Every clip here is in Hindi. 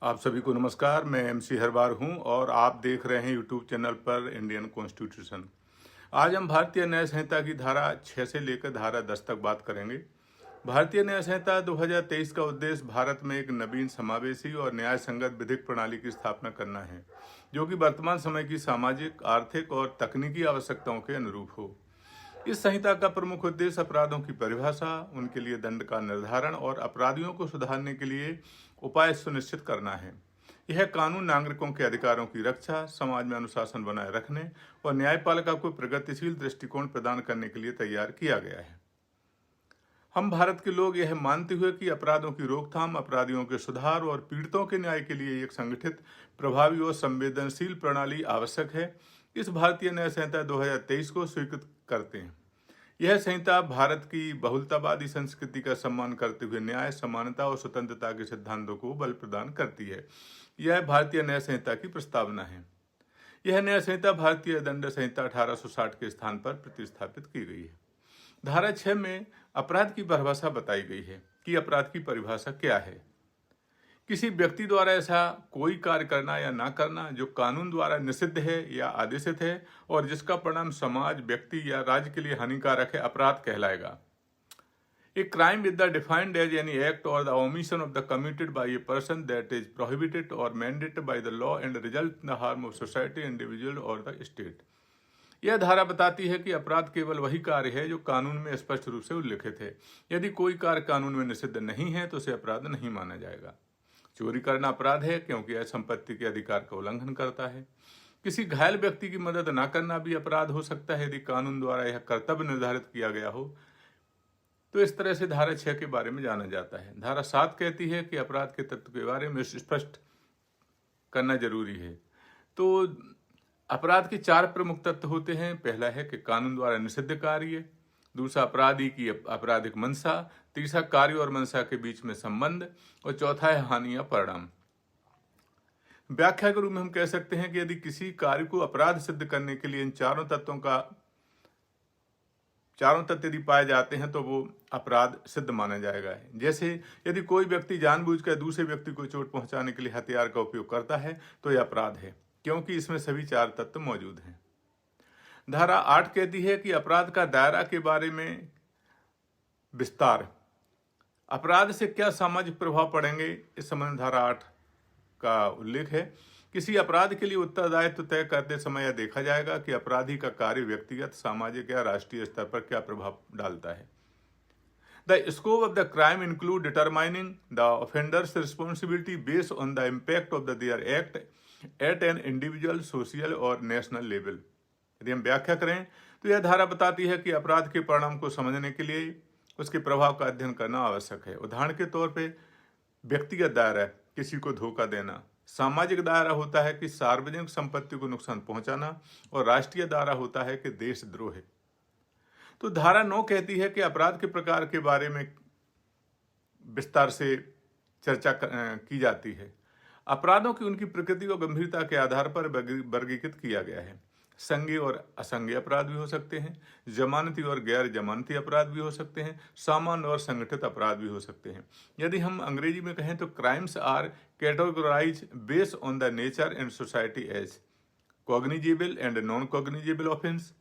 आप सभी को नमस्कार। मैं एमसी हरवार हूं और आप देख रहे हैं यूट्यूब चैनल पर इंडियन कॉन्स्टिट्यूशन। आज हम भारतीय न्याय संहिता की धारा 6 से लेकर धारा 10 तक बात करेंगे। भारतीय न्याय संहिता 2023 का उद्देश्य भारत में एक नवीन, समावेशी और न्याय संगत विधिक प्रणाली की स्थापना करना है, जो कि वर्तमान समय की सामाजिक, आर्थिक और तकनीकी आवश्यकताओं के अनुरूप हो। इस संहिता का प्रमुख उद्देश्य अपराधों की परिभाषा, उनके लिए दंड का निर्धारण और अपराधियों को सुधारने के लिए उपाय सुनिश्चित करना है। यह कानून नागरिकों के अधिकारों की रक्षा, समाज में अनुशासन बनाए रखने और न्यायपालिका को प्रगतिशील दृष्टिकोण प्रदान करने के लिए तैयार किया गया है। हम भारत के लोग यह मानते हुए कि अपराधों की रोकथाम, अपराधियों के सुधार और पीड़ितों के न्याय के लिए एक संगठित, प्रभावी और संवेदनशील प्रणाली आवश्यक है, इस भारतीय न्याय संहिता 2023 को स्वीकृत करते हैं। यह संहिता भारत की बहुलतावादी संस्कृति का सम्मान करते हुए न्याय, समानता और स्वतंत्रता के सिद्धांतों को बल प्रदान करती है। यह भारतीय न्याय संहिता की प्रस्तावना है। यह न्याय संहिता भारतीय दंड संहिता 1860 के स्थान पर प्रतिस्थापित की गई है। धारा 6 में अपराध की परिभाषा बताई गई है कि अपराध की परिभाषा क्या है। किसी व्यक्ति द्वारा ऐसा कोई कार्य करना या ना करना जो कानून द्वारा निषिद्ध है या आदेशित है और जिसका परिणाम समाज, व्यक्ति या राज्य के लिए हानिकारक है, अपराध कहलाएगा। A crime is defined as any act or the omission of the committed by a person that is prohibited or mandated by the law and result in the harm of society, individual or the state। यह धारा बताती है कि अपराध केवल वही कार्य है जो कानून में स्पष्ट रूप से उल्लिखित है। यदि कोई कार्य कानून में निषिद्ध नहीं है तो उसे अपराध नहीं माना जाएगा। चोरी करना अपराध है क्योंकि यह संपत्ति के अधिकार का उल्लंघन करता है। किसी घायल व्यक्ति की मदद न करना भी अपराध हो सकता है यदि कानून द्वारा यह कर्तव्य निर्धारित किया गया हो। तो इस तरह से धारा 6 के बारे में जाना जाता है। धारा 7 कहती है कि अपराध के तत्व के बारे में स्पष्ट करना जरूरी है। तो अपराध के 4 प्रमुख तत्व होते हैं। पहला है कि कानून द्वारा निषिद्ध कार्य, दूसरा अपराधी की आपराधिक मंशा, तीसरा कार्य और मंशा के बीच में संबंध और चौथा है हानि या परिणाम। व्याख्या के रूप में हम कह सकते हैं कि यदि किसी कार्य को अपराध सिद्ध करने के लिए इन चारों तत्व यदि पाए जाते हैं तो वो अपराध सिद्ध माना जाएगा। जैसे यदि कोई व्यक्ति जानबूझकर दूसरे व्यक्ति को चोट पहुंचाने के लिए हथियार का उपयोग करता है तो यह अपराध है, क्योंकि इसमें सभी 4 तत्व मौजूद हैं। धारा 8 कहती है कि अपराध का दायरा के बारे में विस्तार। अपराध से क्या सामाजिक प्रभाव पड़ेंगे, इस संबंध धारा 8 का उल्लेख है। किसी अपराध के लिए उत्तरदायित्व तय करते समय यह देखा जाएगा कि अपराधी का कार्य व्यक्तिगत, सामाजिक या राष्ट्रीय स्तर पर क्या प्रभाव डालता है। The scope of the crime include determining the offender's responsibility based on the impact of the their act at an individual, social और नेशनल लेवल। यदि हम व्याख्या करें तो यह धारा बताती है कि अपराध के परिणाम को समझने के लिए उसके प्रभाव का अध्ययन करना आवश्यक है। उदाहरण के तौर पे व्यक्तिगत दायरा, किसी को धोखा देना। सामाजिक दायरा होता है कि सार्वजनिक संपत्ति को नुकसान पहुंचाना और राष्ट्रीय दायरा होता है कि देशद्रोह। तो धारा 9 कहती है कि अपराध के प्रकार के बारे में विस्तार से चर्चा की जाती है। अपराधों की उनकी प्रकृति और गंभीरता के आधार पर वर्गीकृत किया गया है। संज्ञेय और असंज्ञेय अपराध भी हो सकते हैं, जमानती और गैर जमानती अपराध भी हो सकते हैं, सामान्य और संगठित अपराध भी हो सकते हैं। यदि हम अंग्रेजी में कहें तो crimes are categorised based on the nature and society as cognizable and non cognizable offence,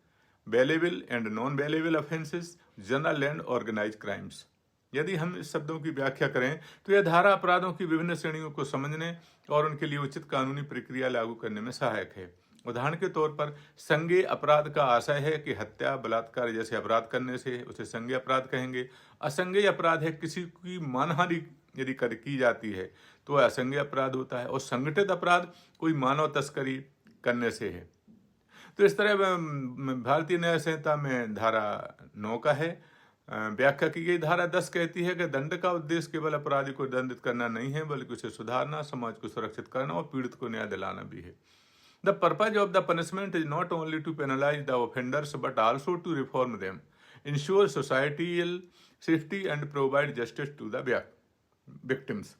bailable and non bailable offences, general and organised crimes. यदि हम इस शब्दों की व्याख्या करें तो यह धारा अपराधों की विभिन्न श्रेणियों को समझने और उनके लिए उचित कानूनी प्रक्रिया लागू करने में सहायक है। उदाहरण के तौर पर संज्ञेय अपराध का आशय है कि हत्या, बलात्कार जैसे अपराध करने से उसे संज्ञेय अपराध कहेंगे। असंज्ञेय अपराध है किसी की मानहानि यदि की जाती है तो वह असंज्ञेय अपराध होता है। और संगठित अपराध कोई मानव तस्करी करने से है। तो इस तरह भारतीय न्याय संहिता में धारा 9 का है व्याख्या की गई। धारा 10 कहती है कि दंड का उद्देश्य केवल अपराधी को दंडित करना नहीं है, बल्कि उसे सुधारना, समाज को सुरक्षित करना और पीड़ित को न्याय दिलाना भी है। The purpose of the punishment is not only to penalize the offenders but also to reform them, ensure societal safety and provide justice to the victims।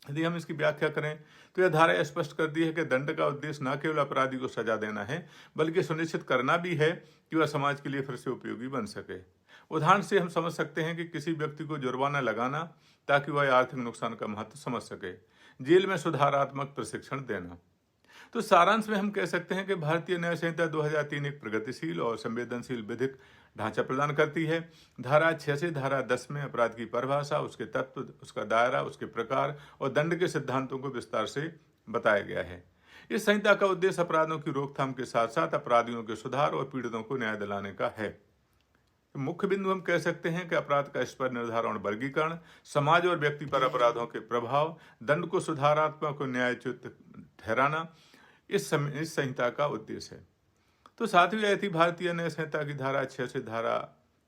यदि हम इसकी व्याख्या करें तो यह धारा स्पष्ट करती है कि दंड का उद्देश्य न केवल अपराधी को सजा देना है, बल्कि सुनिश्चित करना भी है कि वह समाज के लिए फिर से उपयोगी बन सके। उदाहरण से हम समझ सकते हैं कि किसी व्यक्ति को जुर्माना लगाना ताकि वह आर्थिक नुकसान का महत्व समझ सके, जेल में सुधारात्मक प्रशिक्षण देना। तो सारांश में हम कह सकते हैं कि भारतीय न्याय संहिता 2003 एक प्रगतिशील और संवेदनशील विधिक ढांचा प्रदान करती है। धारा 6 से धारा 10 में अपराध की परिभाषा, उसके तत्व, उसका दायरा, उसके प्रकार और दंड के सिद्धांतों को विस्तार से बताया गया है। इस संहिता का उद्देश्य अपराधों की रोकथाम के साथ साथ अपराधियों के सुधार और पीड़ितों को न्याय दिलाने का है। मुख्य बिंदु हम कह सकते हैं कि अपराध का स्पष्ट निर्धारण, वर्गीकरण, समाज और व्यक्ति पर अपराधों के प्रभाव, दंड को सुधारात्मक और न्यायोचित ठहराना इस संहिता का उद्देश्य है। तो साथ ही थी भारतीय न्याय संहिता की धारा 6 से धारा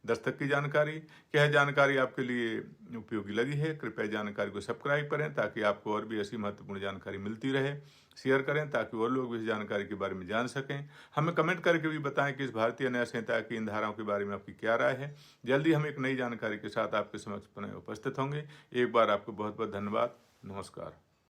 10 तक की जानकारी। क्या जानकारी आपके लिए उपयोगी लगी है? कृपया जानकारी को सब्सक्राइब करें ताकि आपको और भी ऐसी महत्वपूर्ण जानकारी मिलती रहे। शेयर करें ताकि और लोग भी इस जानकारी के बारे में जान सकें। हमें कमेंट करके भी बताएं कि इस भारतीय न्याय संहिता की इन धाराओं के बारे में आपकी क्या राय है। जल्दी हम एक नई जानकारी के साथ आपके समक्ष पुनः उपस्थित होंगे। एक बार आपको बहुत बहुत धन्यवाद। नमस्कार।